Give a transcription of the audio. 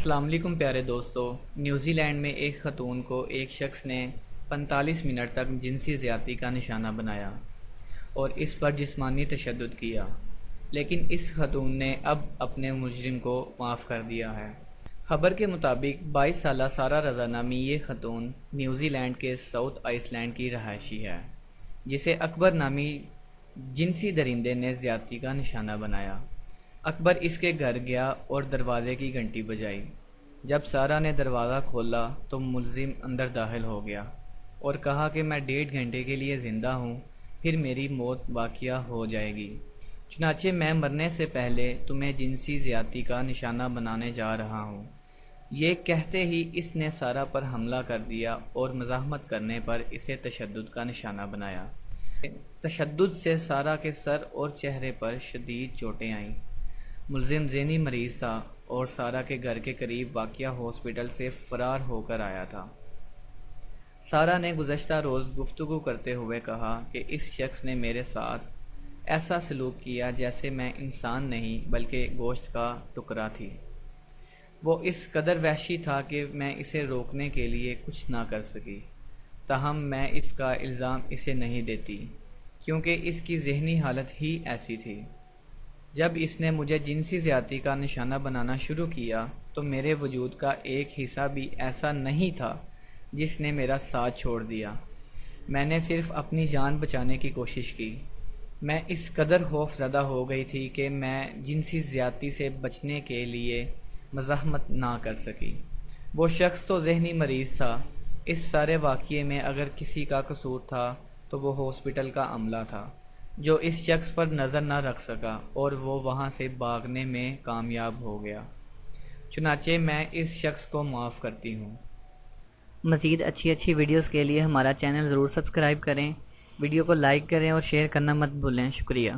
السلام علیکم پیارے دوستو۔ نیوزی لینڈ میں ایک خاتون کو ایک شخص نے 45 منٹ تک جنسی زیادتی کا نشانہ بنایا اور اس پر جسمانی تشدد کیا، لیکن اس خاتون نے اب اپنے مجرم کو معاف کر دیا ہے۔ خبر کے مطابق 22 سالہ سارہ رضا نامی یہ خاتون نیوزی لینڈ کے ساؤتھ آئس لینڈ کی رہائشی ہے، جسے اکبر نامی جنسی درندے نے زیادتی کا نشانہ بنایا۔ اکبر اس کے گھر گیا اور دروازے کی گھنٹی بجائی۔ جب سارہ نے دروازہ کھولا تو ملزم اندر داخل ہو گیا اور کہا کہ میں 1.5 گھنٹے کے لیے زندہ ہوں، پھر میری موت واقع ہو جائے گی، چنانچہ میں مرنے سے پہلے تمہیں جنسی زیادتی کا نشانہ بنانے جا رہا ہوں۔ یہ کہتے ہی اس نے سارہ پر حملہ کر دیا اور مزاحمت کرنے پر اسے تشدد کا نشانہ بنایا۔ تشدد سے سارہ کے سر اور چہرے پر شدید چوٹیں آئیں۔ ملزم ذہنی مریض تھا اور سارہ کے گھر کے قریب واقع ہاسپٹل سے فرار ہو کر آیا تھا۔ سارہ نے گزشتہ روز گفتگو کرتے ہوئے کہا کہ اس شخص نے میرے ساتھ ایسا سلوک کیا جیسے میں انسان نہیں بلکہ گوشت کا ٹکڑا تھی۔ وہ اس قدر وحشی تھا کہ میں اسے روکنے کے لیے کچھ نہ کر سکی، تاہم میں اس کا الزام اسے نہیں دیتی کیونکہ اس کی ذہنی حالت ہی ایسی تھی۔ جب اس نے مجھے جنسی زیادتی کا نشانہ بنانا شروع کیا تو میرے وجود کا ایک حصہ بھی ایسا نہیں تھا جس نے میرا ساتھ چھوڑ دیا۔ میں نے صرف اپنی جان بچانے کی کوشش کی۔ میں اس قدر خوف زدہ ہو گئی تھی کہ میں جنسی زیادتی سے بچنے کے لیے مزاحمت نہ کر سکی۔ وہ شخص تو ذہنی مریض تھا۔ اس سارے واقعے میں اگر کسی کا قصور تھا تو وہ ہاسپٹل کا عملہ تھا، جو اس شخص پر نظر نہ رکھ سکا اور وہ وہاں سے بھاگنے میں کامیاب ہو گیا۔ چنانچہ میں اس شخص کو معاف کرتی ہوں۔ مزید اچھی ویڈیوز کے لیے ہمارا چینل ضرور سبسکرائب کریں، ویڈیو کو لائک کریں اور شیئر کرنا مت بھولیں۔ شکریہ۔